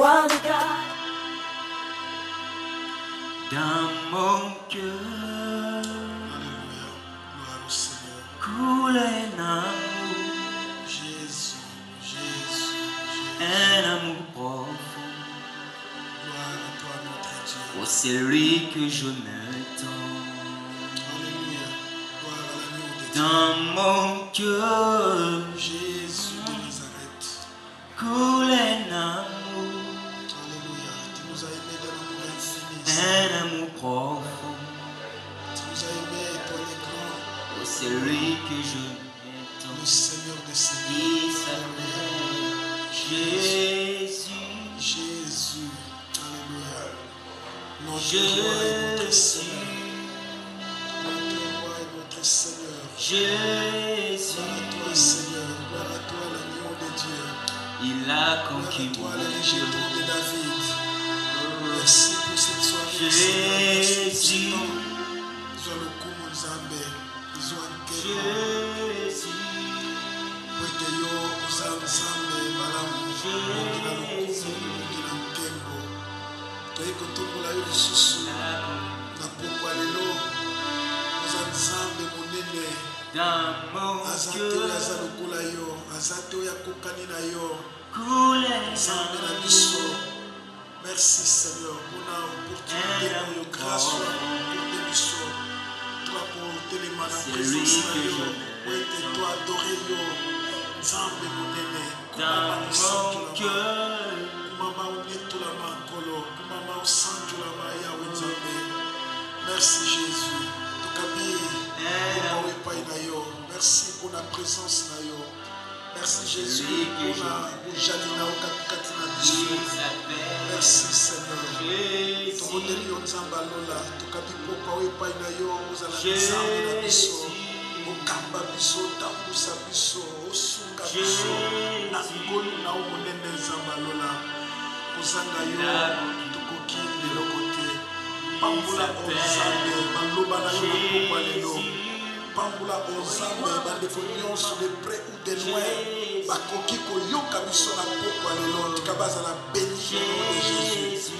are the God. Dans mon cœur coule un amour, Jésus, Jésus, un amour profond gloire à toi notre Dieu. pour celui que je m'attends. Alléluia, gloire à l'agneau de Dieu. Dans mon cœur Jésus de Nazareth. coule un amour, Alléluia, tu nous as aimés d'un amour infini. un amour profond Tu nous as aimés et toi les grands, pour celui que je le m'attends. Seigneur des Il Seigneurs. s'appelle Jésus. Jésus, Alléluia. Notre Jésus. roi et notre Seigneur. Notre roi et notre Seigneur. Jésus, Gloire à toi, Seigneur. Gloire à toi, l'agneau de Dieu. il a Gloire conquis à toi, mon le cœur. végétal de David. Merci pour cette soirée, Seigneur. Merci pour ce Jésus, temps. Sois le coup, mon Zambé. Sois un kemo. Jésus, Wete yo, oza Nzambe, malamu. Ongela lokumu, Jésus, ongela nkembo. Toyei kotombola yo lisusu na pokwa lelo. Oza Nzambe monene. dans mon Aza te oyo aza cœur lokola yo. Aza te oyo akokani na yo. coule Nzambe na un biso. amour, Merci Seigneur pour la opportunité oyo grâce oyo akoporte biso. Toi pour telema na présence na yo. Po ete to adore yo. Nzambe monene. dans Komama mon osanjolama. cœur Komama onetolama nkolo. Komama osanjolama yawe Nzambe. Merci Jésus. Tokabi bomba epai na yo. Merci pour la présence na yo. Merci Jésus pour la bojali na yo katikati na biso. il s'appelle Merci Seigneur. Jésus, Tokondeli yo Nzambe alola. Tokabi popa oyo epai na yo. Ozala Nzambe na biso. Okamba biso, otambusa biso, osunga biso. Na ngolu na yo monene Nzambe alola. Kozanga yo tokoki leloko te. Pambola o Nzambe baloba na yo na pokwa lelo. Pambola o Nzambe bandeko nyonso de près ou de loin bakoki koyoka biso na pokwa lelo. Tika bazala béni au nom de Jésus.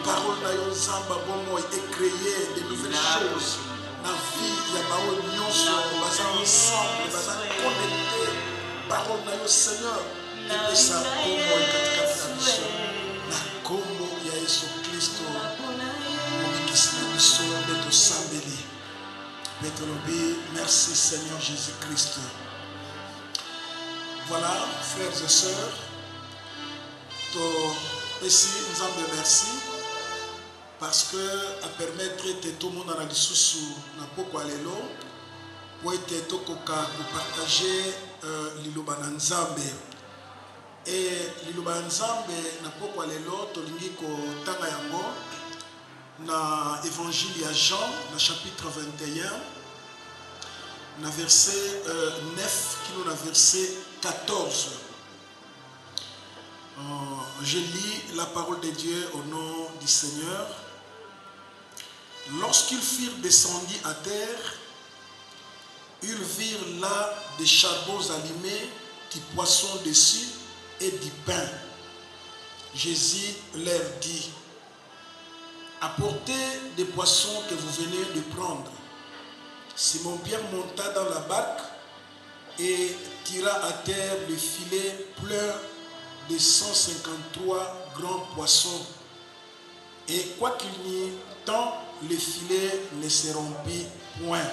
Parole na yo Nzambe bomo est créé de nouvelles choses. Na vie ya bao nyonso baza ensemble, baza connecté. Parole na yo Seigneur epesa bomo katikati na biso. Na kombo ya Yesu Kristo mobikisi na biso nde tosambeli. Mpe tolobi merci Seigneur Jésus-Christ. Voilà, frères et sœurs, topesi Nzambe merci parce que à permettre ete tout le monde na lisusu na pokwa lelo po ete tokoka kopartage liloba na Nzambe. Et liloba na Nzambe na pokwa lelo tolingi kotanga yango na évangile ya Jean na chapitre 21 na verset 9 kino na verset 14. Je lis la parole de Dieu au nom du Seigneur. Lorsqu'ils furent descendus à terre, ils virent là des charbons allumés, du poisson dessus et du pain. Jésus leur dit: apportez des poissons que vous venez de prendre. Simon-Pierre monta dans la barque et tira à terre le filet plein de 153 grands poissons. Et quoiqu'il n'y eût tant, le filet ne se rompit point.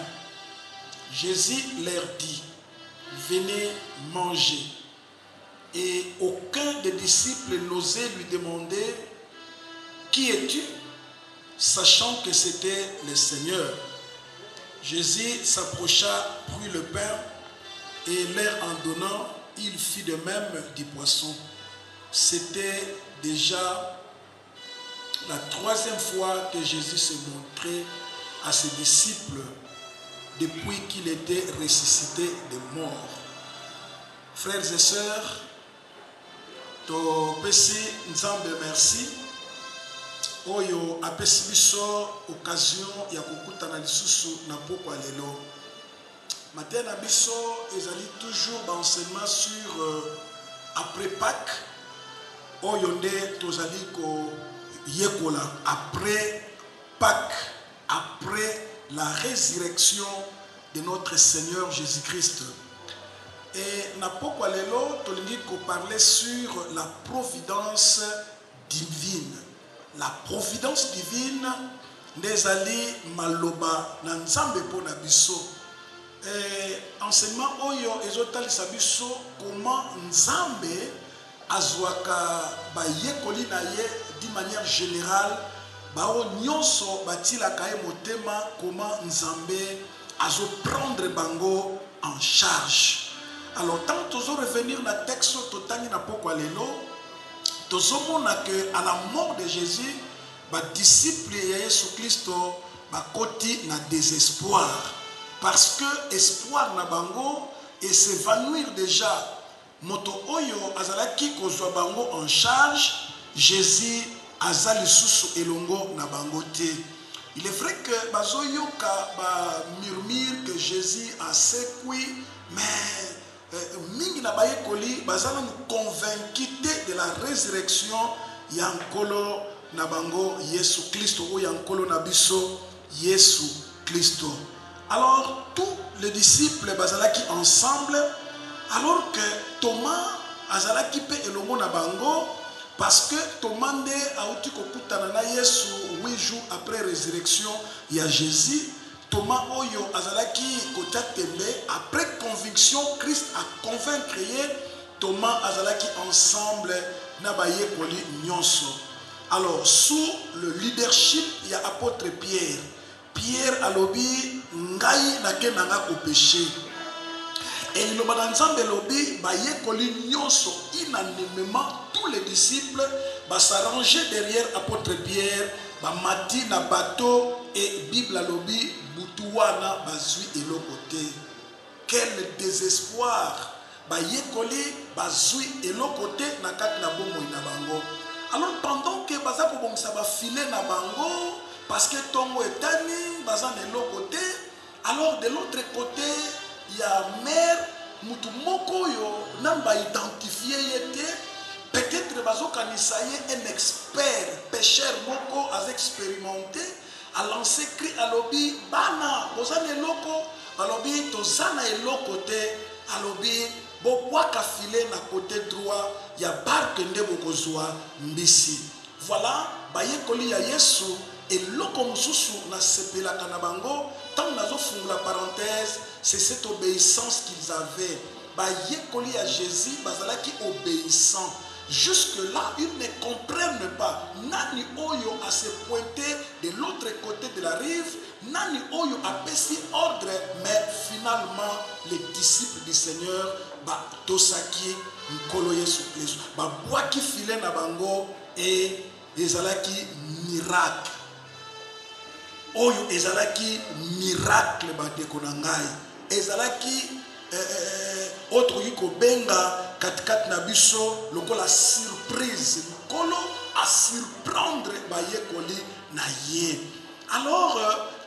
Jésus leur dit: venez manger. Et aucun des disciples n'osait lui demander: qui es-tu? Sachant que c'était le Seigneur. Jésus s'approcha, prit le pain et leur en donnant, il fit de même du poisson. C'était déjà la troisième fois que Jésus se montrait à ses disciples depuis qu'il était ressuscité des morts. Frères et sœurs, topesi Nzambe merci oyo apesi biso occasion ya kokutana lisusu na pokwa lelo. Matin na biso ezali toujours enseignement sur après Pâques Oyonde Tozaliko Yekola, après Pâques, après la résurrection de notre Seigneur Jésus-Christ. Et Napokwa Lelo, Toliniko parlait sur la providence divine. La providence divine, Nezali Maloba, Nanzambe Pona Biso. Enseignement Oyo, Ezotali Sabiso, comment Nzambe Azwaka Bayekoli Naye, d'une manière générale, Bao Nyonso Batila Kaye Motema, comment Nzambe Azo prendre Bango en charge. Alors, tant que nous revenir dans le texte, nous avons que à la mort de Jésus, les disciples de Jésus-Christ ont un désespoir. Parce que l'espoir na bango et s'évanouir déjà. Moto oyo azalaki kozwa bango en charge, Jésus azali susu elongo na bango te. Il est vrai que bazoyoka ba murmure que Jésus a sécuit, mais mingi na baye koli bazala nous convaincu de la résurrection yankolo na bango Yesu Christo ou yankolo na biso Yesu Christo. Alors tous les disciples bazalaki ensemble, alors que Thomas azalaki pe elongo na bango, parce que Thomas nde auti kokutana na Yesu 8 jours après résurrection ya Jésus. Thomas oyo azalaki kota tembe, après conviction Christ a convaincre Thomas azalaki ensemble na baye koli nyonso. Alors sous le leadership il y a apôtre Pierre alobi ngai nake nanga ko péché. Et le Nzambe lobi baye koli nyonso unanimement tous les disciples s'arranger derrière apôtre Pierre, mati na bateau et Bible alobi butuwana bazui elokote. Quel désespoir! Baye koli bazui elokote na kati na bomo na bango. Alors pendant que baza ko bomisa ba filer na bango parce que tongo etani baza na elokote, alors de l'autre côté il y a mère mutu moko yo namba identifié yete, peut-être bazo kanisa ye un expert pêcheur moko az expérimenté a lancé cri à lobby bana bozana eloko alobi tozana elokote alobi bokwaka filer na côté droit ya barque nde bokozwa mbisi. Voilà bayekoli ya Yesu eloko mususu na sepelaka na bango. Tant nazo fungula parenthèse, c'est cette obéissance qu'ils avaient. Bayekoli ya Jésus bazalaki obéissant. Jusque-là, ils ne comprennent pas. Nani oyo a se pointer de l'autre côté de la rive, nani oyo a pessi ordre, mais finalement, les disciples du Seigneur, tosaki nkolo Yesu Christ, boaki filé na bango et ezalaki miracle. Oyo ezalaki miracle bandeko na ngai. Ezalaki autre yiko benga katikati na biso lokola surprise nkolo a surprendre bayekoli na ye. Alors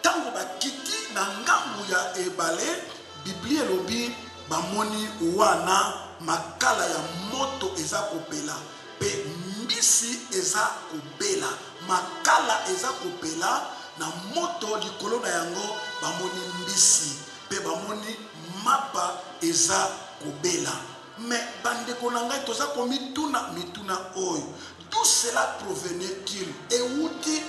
tango bakiti na ngambu ya ebale Biblie elobi bamoni wana makala ya moto eza kopela pe mbisi eza kobela, makala eza kopela na moto likolo na yango bamoni mbisi pe bamoni mapa eza kobela. Mais bandeko na ngai toza komituna mituna oyo, d'où cela provenait-il? Euti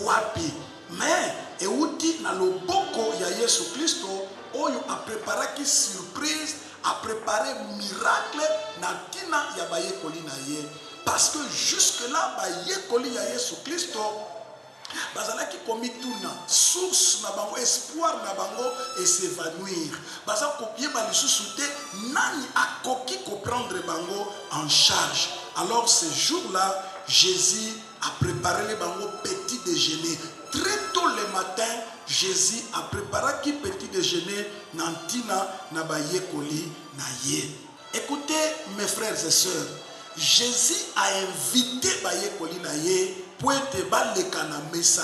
wapi? Mais euti na loboko ya Yesu Kristo oyo a préparé qui surprise, a préparé miracle na tina ya bayekoli na ye. Parce que jusque là bayekoli ya Yesu Kristo bazalaki komituna source na bango, espoir na bango et s'évanouir. Baza kopie balisusu te nani akoki comprendre bango en charge. Alors ce jour-là, Jésus a préparé les bango petit déjeuner. Très tôt le matin, Jésus a préparé qui petit déjeuner nantina na bayekoli na ye. Écoutez mes frères et sœurs, Jésus a invité bayekoli na ye pour être baleka na mesa.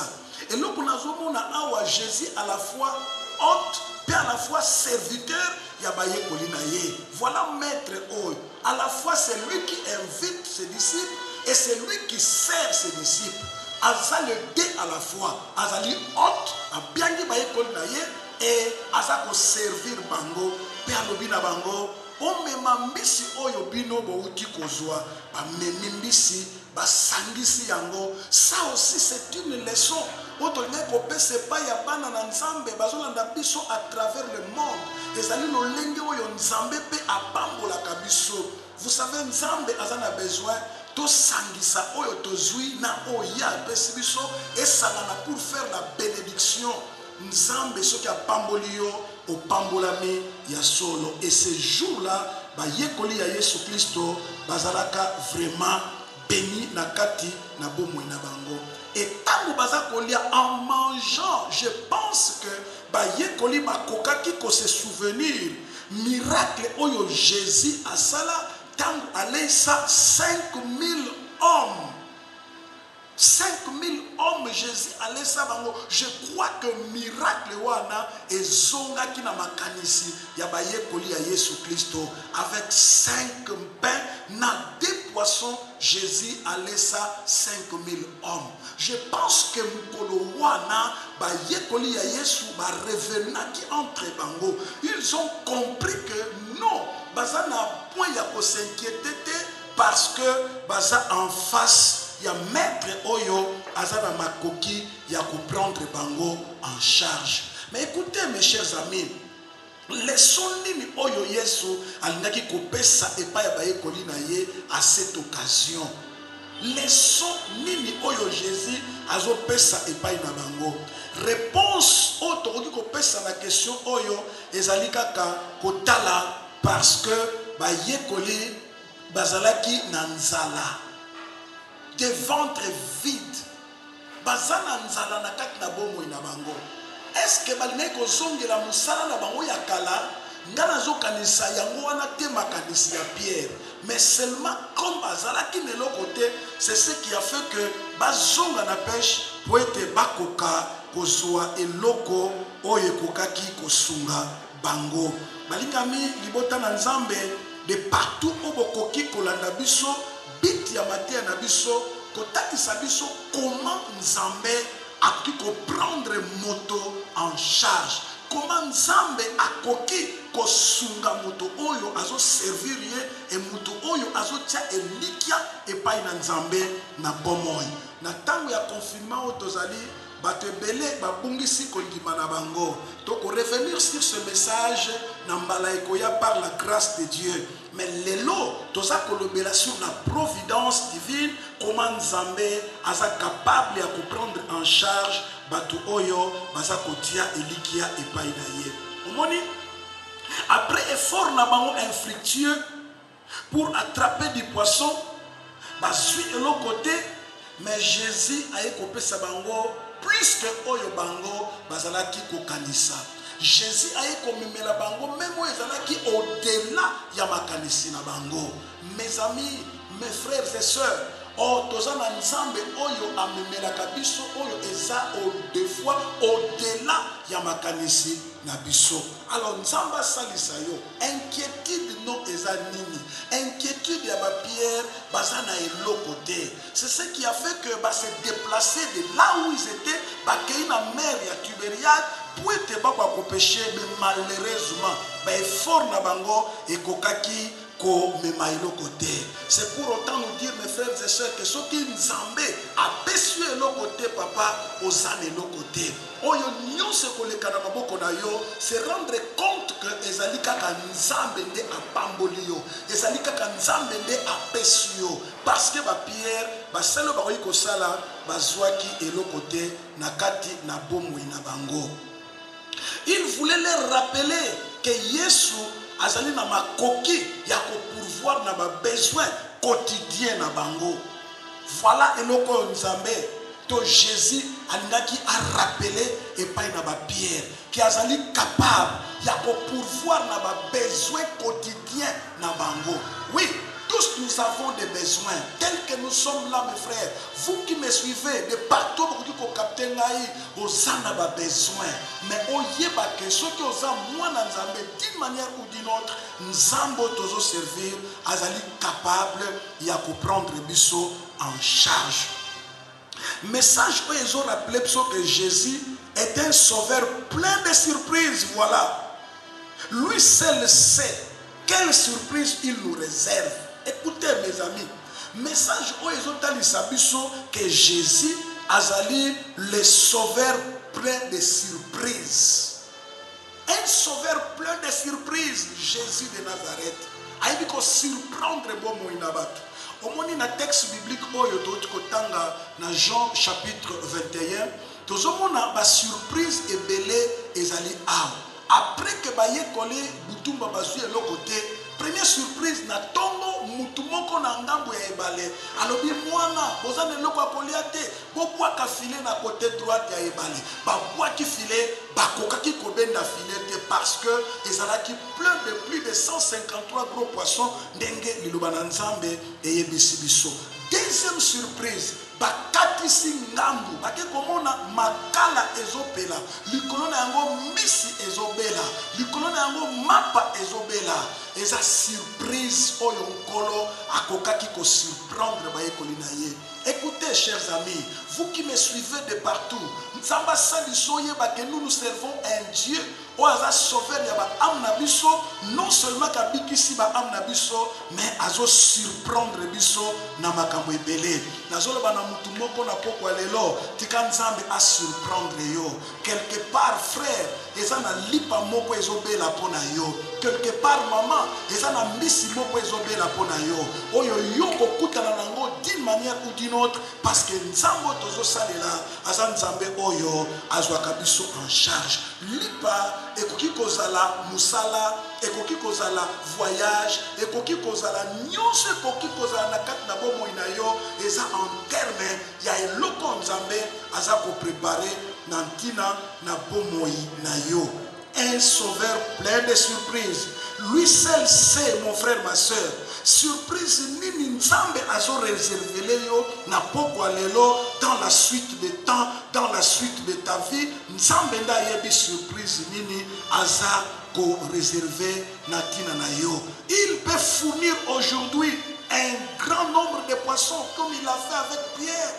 Et là pour nazomona awa Jésus à la fois hôte et à la fois serviteur ya bayekoli na ye. Voilà maître oyo. À la fois c'est lui qui invite ses disciples Et c'est lui qui sert ses disciples. Aza le deux à la fois. Azali hôte, a bien dit baïkol naye, et aza ko servir bango, père lobina bango, o mema mbisi oyo bino bo uti kozwa, ba memi mbisi, ba sangisi yango. Ça aussi c'est une leçon. Otolinga ko pese pa ya bana na nzambe, bazolanda biso à travers le monde. Ezali no lenge oyo nzambe pe apambola kabiso. Vous savez nzambe azana besoin to sangisa oyo tozui na oya pesi biso esangana pour faire la bénédiction. Nzambe soki apamboli yo opambolami ya solo. Et ce jour-là, ba yekoli ya Yesu Kristo bazalaka vraiment béni na kati na bomoi na bango. Et tango baza kolia en mangeant, je pense que ba yekoli bakokaki ko se souvenir miracle oyo Jésus asala tango alesa 5000 hommes. 5000 hommes Jésus allait ça bango. Je crois que miracle wana ezonga ki na makanisi ya baye koli ya Yesu Kristo avec 5 pains na 2 poissons. Jésus allait ça 5000 hommes. Je pense que mukolo wana baye koli ya Yesu ba revenant qui entre bango. Ils ont compris que non, baza na point ya ko s'inquiéter parce que baza en face. Il y a maître oyo azana makoki ya ko prendre bango en charge. Mais écoutez mes chers amis, leçon nini oyo Yesu alingaki kopesa epa ya baye kolina ye à cette occasion. Leçon nini oyo Jésus azo pesa epa na bango. Réponse oyo tokoki kopesa na question oyo ezali kaka kotala parce que baye koli bazalaki na nzala. Des ventres vides. Bazana nzala na kati na bomo ina bango. Est-ce que balime ko zongela musala na bango ya kala ngana zo kanisa yango wana te makanisi ya Pierre. Mais seulement comme bazala ki ne côté, c'est ce qui a fait que bazonga na pêche pour être bakoka kozwa eloko oye kokaki kosunga bango. Balingami libota na nzambe de partout au bokoki kolanda biso. Bit ya matia na biso kotakisa biso comment nzambe akoki ko prendre moto en charge, comment nzambe akoki kosunga moto oyo azo servir ye et moto oyo azo tia elikia epai na nzambe na bomoi. Na tango ya confinement otozali bato ebele babungisi kondima na bango. Donc revenir sur ce message na mbala ekoya par la grâce de Dieu. Mais lelo toza kolobela sur la providence divine, comment nzambe aza capable ya comprendre en charge bato oyo baza kotia elikia epai na ye. Omoni après effort na bango infructueux pour attraper du poisson, bazui eloko côté, mais Jésus aye kopesa bango plus que oyo bango bazalaki kokanisa. Jésus aye komemela bango même oyo ezalaki au-delà ya makanisi na bango. Mes amis, mes frères et sœurs, toza na nzambe oyo amemelaka biso oyo eza des fois au-delà ya makanisi na biso. Alors nzambe asalisa yo inquiétude non eza nini, inquiétude ya ba Pierre baza na eloko te. C'est ce qui a fait que se déplacer de là où ils étaient bakei na mer ya Tibériade pour être bakwa ko pécher. Mais malheureusement effort na bango ekokaki ko mema eloko te. C'est pour autant nous dire mes frères et sœurs que ce qui nzambe a pesu eloko te papa ozana eloko te. Oyo nyonso koleka na maboko na yo se rendre compte que ezali kaka nzambe nde apamboli yo, ezali kaka nzambe nde apesu yo. Parce que ba Pierre basalo bakoki kosala bazwaki eloko te na kati na bomoi na bango. Il voulait leur rappeler que Yesu azali na makoki ya ko pourvoir na ba besoin quotidien na bango. Voilà eloko nzambe to Jésus alingaki a rappeler epai na ba Pierre qui azali capable ya ko pourvoir na ba besoin quotidien na bango. Oui, tous nous avons des besoins tels que nous sommes là mes frères. Vous qui me suivez de partout vous ko capter ngai ozana ba besoin. Mais oyeba que ce que oza mwana nzambe d'une manière ou d'une autre nzambo tozo servir azali capable ya ko prendre biso en charge. Message où ils ont rappelé que Jésus est un sauveur plein de surprises. Voilà. Lui seul sait quelle surprise il nous réserve. Écoutez mes amis. Message où ils ont dit que Jésus azali le sauveur plein de surprises. Un sauveur plein de surprises, Jésus de Nazareth. Il dit surprendre bon moinabat. Au moins dans le texte biblique dans Jean chapitre 21, tout le monde a surprise et belé ezali aw. Après que baye collé butumba bazu et côté, première surprise na tongo mutumoko na ngambo ya ebale. Alobi mwana bozane loko akoliate, bokwa ka filé na côté droite ya ebale. Ba bwa ki filé, ba koka ki kobenda filé parce que ezalaki plein de plus de 153 gros poissons ndenge liloba na Nzambe eyebisi biso. Deuxième surprise, bakatisi ngambu bake komona makala ezopela likolo na yango misi ezobela likolo na yango mapa ezobela eza surprise oyo nkolo akokaki ko surprendre bayekoli na ye. Écoutez chers amis, vous qui me suivez de partout, Nzamba saliso yeba que nous servons un Dieu oaza sauveur ya ba amna biso, non seulement kabikisi ba amna biso, mais azo surprendre biso na makambo ebele. Nazolo bana mutu moko na poko lelo tika Nzambe a surprendre yo. Quelque part frère, eza na lipa moko ezobela pona yo. Quelque part maman, eza na misi moko ezobela pona yo. Oyo yo kokutana nango d'une manière ou d'une autre parce que Nzambo tozo salela aza Nzambe oyo azwaka biso en charge. Lipa ekoki kozala musala, ekoki kozala voyage, ekoki kozala nyonso ekoki kozala na kati na bomoi na yo eza en terme ya eloko Nzambe aza ko préparer na ntina na bomoi na yo. Un sauveur plein de surprises. Lui seul sait, mon frère, ma soeur, surprise nini Nzambe azo réservé yo na poko lelo dans la suite des temps, dans la suite de ta vie. Nzambe nda yebi surprise nini aza ko réservé na tina na yo. Il peut fournir aujourd'hui un grand nombre de poissons comme il l'a fait avec Pierre.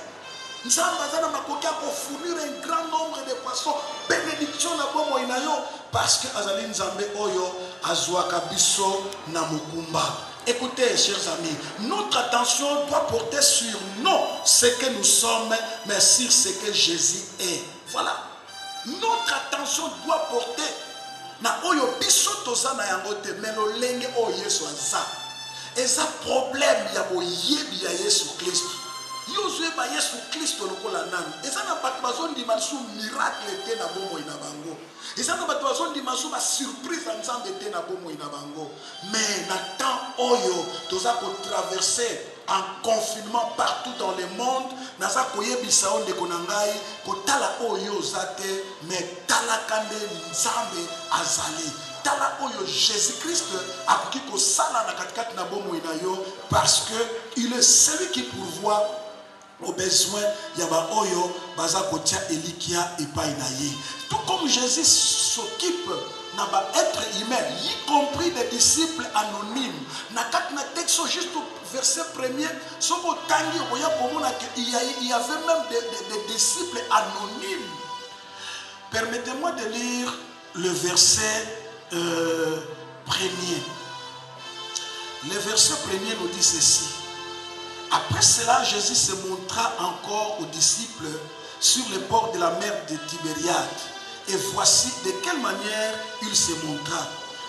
Nzambe azana makoki ko fournir un grand nombre de poissons. Bénédiction na bomo inayo parce que azali Nzambe oyo azwaka biso na mukumba. Écoutez, chers amis, notre attention doit porter sur non ce que nous sommes, mais sur ce que Jésus est. Voilà. Notre attention doit porter na oyo biso tozana yango te melolenge o Yesu aza. Eza problème ya boyebi ya Yesu Christ. Yozwe ba Yesu Kristo lokola nani. Eza na bato bazondima su miracle te na bomoi na bango. Eza na bato bazondima su ba surprise ya Nzambe te na bomoi na bango. Mais na temps oyo toza ko traverser en confinement partout dans le monde, naza koyebisa onde konangai kotala oyo zate mais tala kande Nzambe azali. Tala oyo Jésus-Christ akoki ko sala na katikati na bomoi na yo parce que il est celui qui pourvoit aux besoins yaba oyo baza kotia elikia epai na ye. Tout comme Jésus s'occupe na ba être humain, y compris des disciples anonymes. Na kat na texte juste au verset 1er, soko tangi oya komona que il y avait même des disciples anonymes. Permettez-moi de lire le verset premier. Le verset premier nous dit ceci. Après cela, Jésus se montra encore aux disciples sur les bords de la mer de Tibériade. Et voici de quelle manière il se montra.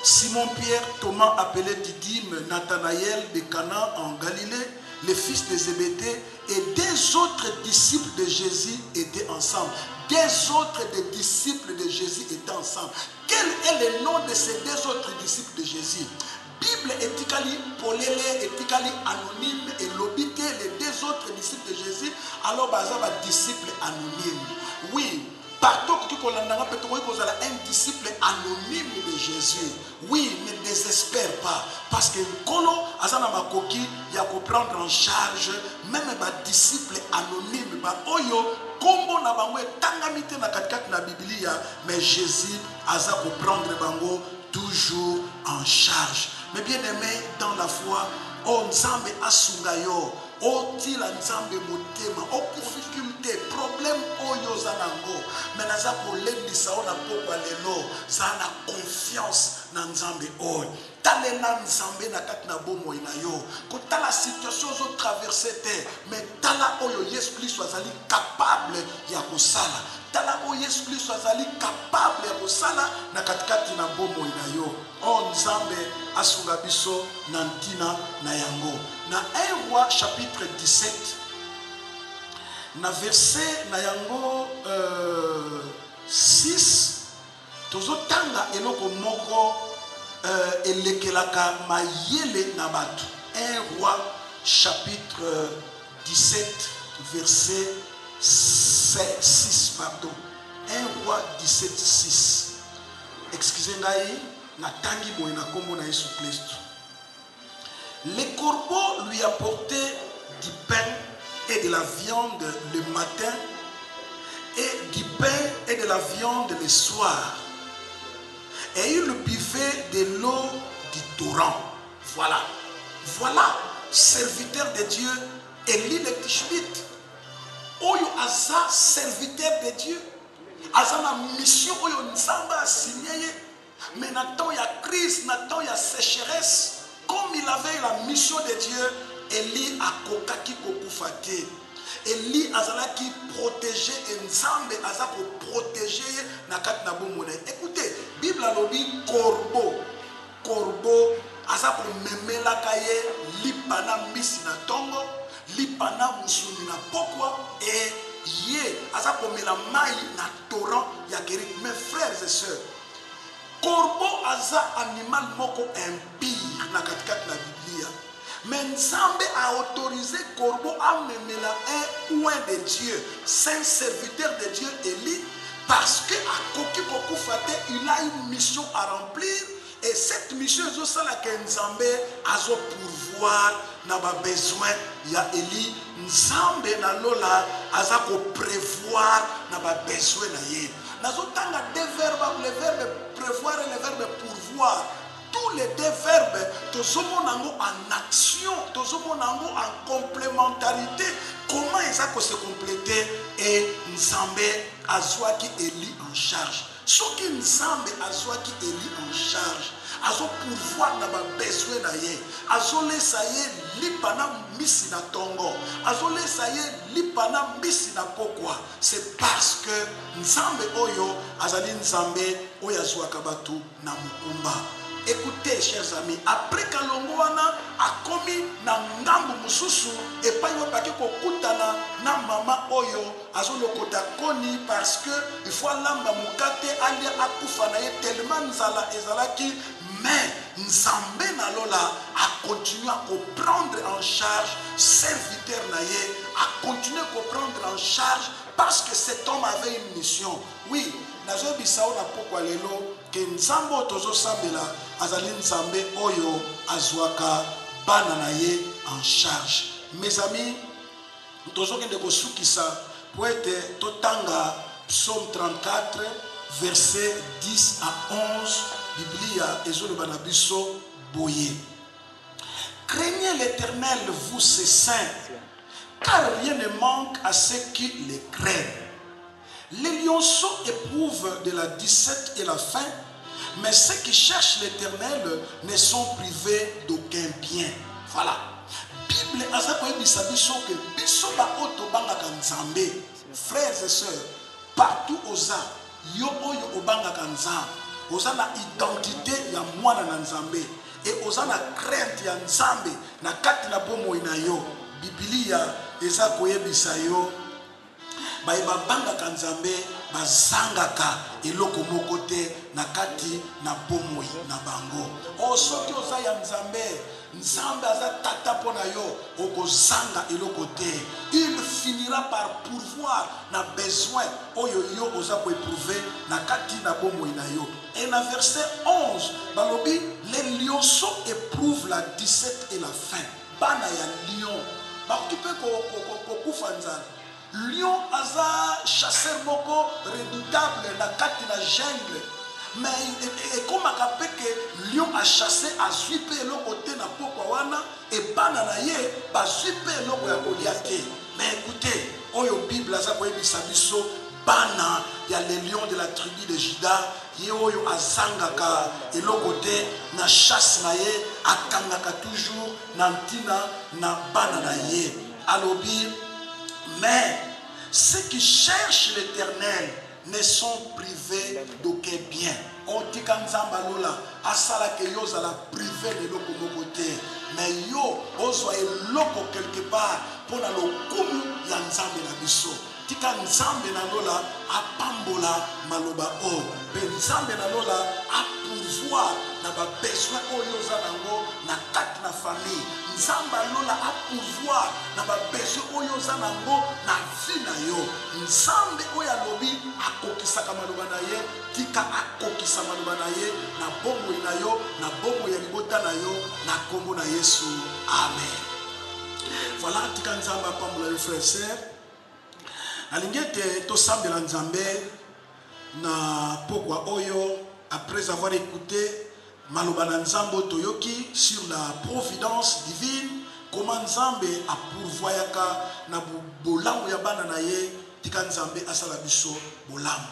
Simon-Pierre, Thomas appelé Didyme, Nathanaël de Cana en Galilée, les fils de Zébédée et des autres disciples de Jésus étaient ensemble. Des autres des disciples de Jésus étaient ensemble. Quel est le nom de ces deux autres disciples de Jésus? Bible etikali polele, etikali anonyme et l'obité les deux autres disciples de Jésus, alors bazaba disciples anonymes. Oui, partout que tu un disciple anonyme de Jésus. Oui, ne désespère pas. Parce que Kolo azana makoki ya ko prendre en charge même ba disciple anonyme ba oyo kombo na bango tangamite na katikati na Biblia, mais Jésus aza ko prendre bango toujours en charge. Mais bien aimé dans la foi, o nzambe asunga yo otila nzambe motema difficulté problème oyo oza nango me naza kolendisa o na pokwa lelo za na confiance na nzambe oyo talela nzambe na kati na bomoi na yo kotala situation ozotraverse te me tala oyo yesu kristo azali capable ya kosala tala oyo yesu kristo azali capable ya kosala na katikati na bomoi na yo o nzambe asunga biso na ntina na yango na 1 roi chapitre 17 na verset na yango 6 tozotanga eloko moko elekelaka mayele na bato 1 roi chapitre 17 verset 6 pardon 1 roi 17 6 excusez ngai natangi boye na kombo na Yesu Kristo. Les corbeaux lui apportaient du pain et de la viande le matin et du pain et de la viande le soir. Et il buvait de l'eau du torrent. Voilà. Voilà, serviteur de Dieu, Élie le Tishbite. Oyo aza serviteur de Dieu. Aza na mission oyo nzamba a signé. Mais na temps ya crise, na temps ya sécheresse, comme il avait la mission de Dieu, Élie a kokaki kokufate. Élie azalaki protéger et nzambe azako protéger na kat na bomone. Écoutez, Bible alobi corbeau azako memela kaye lipana misi na tongo, lipana musuni na pokwa et ye azako mela mai na torrent ya Kérit. Mes frères et sœurs, corbeau aza animal moko impire na katikati na Biblia. Mais Nzambe a autorisé corbeau à memela un oint de Dieu, saint serviteur de Dieu Élie, parce que à Koki Kokufate, il a une mission à remplir. Et cette mission est aussi la que Nzambe a pourvoir na ba besoin ya Élie. Nzambe na lola aza ko prévoir na ba besoin na ye. Nazotanga deux verbes, le verbe prévoir et le verbe pourvoir. Tous les deux verbes, tous en action, tous en complémentarité. Comment ils ont se compléter et Nzambe azwaki Élie en charge. Ce qui Nzambe azwaki Élie en charge, azo pouvoir na ba besoin na ye, azo lesa ye lipana misi na tongo, azo lesa ye lipana misi na pokwa. C'est parce que Nzambe oyo azali Nzambe oyo azwaka batu na mukumba. Écoutez, chers amis, après Kalongo wana a commis na ngambu mususu et pas yo paki ko kutana na mama oyo azolo kota koni parce que il faut lamba mukate ali akufa na ye tellement nzala ezalaki mais Nzambe na lola a continué à prendre en charge serviteur na ye, a continué à prendre en charge parce que cet homme avait une mission. Oui, nazo bisao na pokwa lelo que Nzambe tozo sambela azali Nzambe oyo azwaka bana na ye en charge. Mes amis, tozo kende ko sukisa poete totanga psaume 34 verset 10 à 11 Biblia ezolo bana biso boye. Craignez l'Éternel, vous ses saints, car rien ne manque à ceux qui les craignent. Les lionceaux éprouvent de la disette et la faim, mais ceux qui cherchent l'Éternel ne sont privés d'aucun bien. Voilà. Bible azako ebisa biso que biso ba oto bangaka Nzambe. Frères et sœurs, partout oza yo oyo obangaka Nzambe, oza na identité ya mwana na Nzambe et oza na crainte ya Nzambe na kati na bomoi na yo. Biblia ezako yebisa yo bayeba bangaka Nzambe bazangaka eloko moko te na kati na bomoi na bango. O soki oza ya Nzambe, Nzambe aza tata pona yo okozanga eloko te. Il finira par pourvoir na besoin oyo yo oza ko éprouver na kati na bomoi na yo. Et na verset 11 balobi les lionceaux éprouvent la disette et la faim. Bana ya lion bakipe ko kufa nzala. Lion aza chasseur moko redoutable na kati na jungle. mais comme à que lion a chassé a zuipé le côté na pokwana et bananaye ba zuipé le côté. Mais écoutez, oyo Bible ça pour biso bana ya les lions de la tribu de Juda ye oyo azangaka elokote na chasse na ye akangaka toujours na ntina na bana na ye alobi. Mais ceux qui cherchent l'Éternel ne sont privés d'aucun bien. On dit quand Nzamba lola asala ke yo za la privé de loko mokote, mais yo ozwa eloko quelque part pour na lokumu ya Nzambe na biso. Tika Nzambe na lola apambola maloba o, pe Nzambe na lola apouvoir na ba besoin oyo za nango na kati na famille. Nzambe lola apouvoir na ba besoin oyo za nango na vie na yo. Nzambe oyo alobi akokisaka maloba na ye, tika akokisa maloba na ye na bomoi na yo, na bomoi ya libota na yo, na kombo na Yesu. Amen. Voilà, tika Nzambe apambola yo frères et sœurs. Alingete to sambela Nzambe na pokwa oyo après avoir écouté maloba na Nzambe toyoki sur la providence divine, comment Nzambe a pourvoyaka na bolamu ya bana na ye, tika Nzambe asala biso bolamu.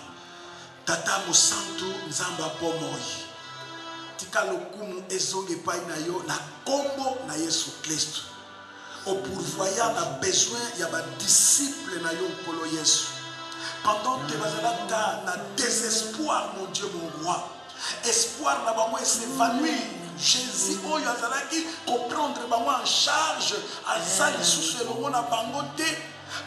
Tata mosantu Nzambe apomoi, tika lokumu ezonge pai na yo na kombo na Yesu Kristo. Au pourvoyant la besoin il y a des disciples na yo kolo Yesu. Pendant que bazalaka na désespoir, mon Dieu, mon roi, espoir na bango s'évanouir. Jésus oyo azalaki comprendre bango en charge azali sous le monde na bango te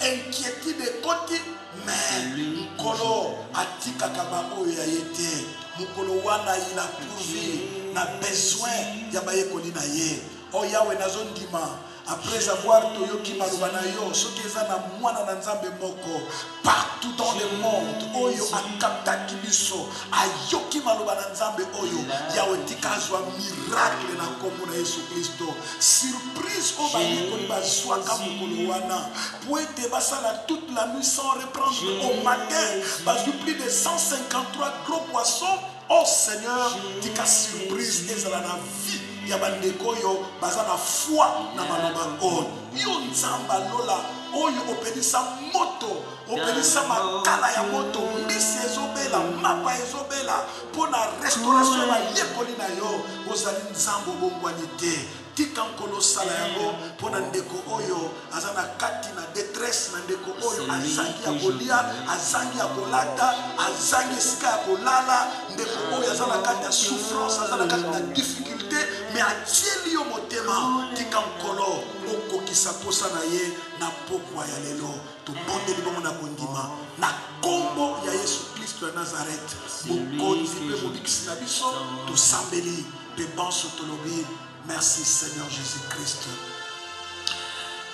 inquiétude côté, mais kolo atika kaba oyo ya yete mukolo wana il a pourvu na besoin ya baye koli na ye. O yawe nazondima après avoir toyoki maloba na yo soki eza na mwana na Nzambe moko partout dans le monde oyo akaptaki biso ayoki maloba na Nzambe oyo yawe tika azwa miracle na kombo na Yesu Kristo. Surprise o bayekoli bazwaka mokolo wana po ete basala toute la nuit sans reprendre au matin bazwi plus de 153 gros poissons. Oh Seigneur, tika surprise ezala na vie ya bandeko yo baza na foi na maloba oyo. Yo Nzamba lola oyo opelisa moto, opelisa makala ya moto, mbisi ezobela, mapa ezobela pona restauration ya yekoli na yo. Ozali Nzambo bongwani te. Tika nkolo sala yango pona ndeko oyo azana kati na détresse, na ndeko oyo azangi ya kolia, azangi ya kolata, azangi esika ya kolala, ndeko oyo azana kati ya souffrance, azana kati na difficulté, mais atieli yo motema. Tika nkolo okokisa posa na ye na pokwa ya lelo. Tobondeli bongo na kondima na kombo ya Yesu Kristo ya Nazareth. Mokonzi pe mobikisi na biso tosambeli pe banso tolobi. Merci Seigneur Jésus-Christ.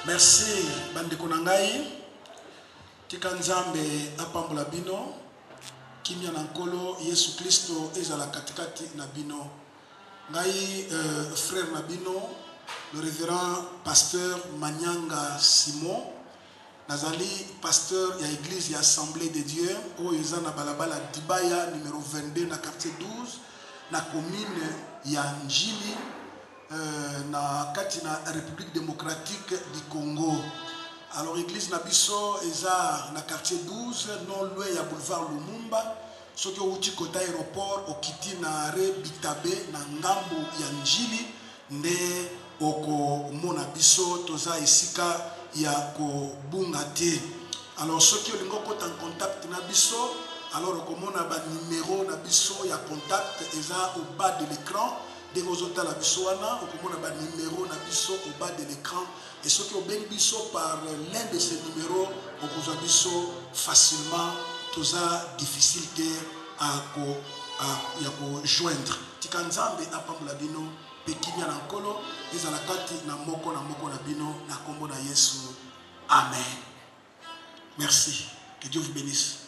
Merci bandeko na ngai. Tika Nzambe apambola bino. Kimia na nkolo Yesu Kristo ezala katikati na bino. Ngai frère na bino, le révérend pasteur Manyanga Simon. Nazali pasteur ya église ya Assemblée de Dieu oyo eza na balabala Dibaya numéro 22 na quartier 12 na commune ya Njili. Na kati na République démocratique du Congo. Alors église na biso eza na quartier 12 non loin ya boulevard Lumumba. Soki outi kota aéroport okiti na re Bitabe na ngambo ya Njili nde oko mona biso toza esika ya ko bunga te. Alors soki olingo kota en contact na biso, alors okomona ba numéro na biso ya contact eza au bas de l'écran. Dès que vous avez la bisoana, vous avez un numéro au bas de l'écran. Et ce qui est biso par l'un de ces numéros, vous avez facilement toutes les difficultés à joindre. Tikanzambe apambola bino, pekimia na nkolo, ezala kati na moko na bino na kombo na Yesu. Amen. Merci. Que Dieu vous bénisse.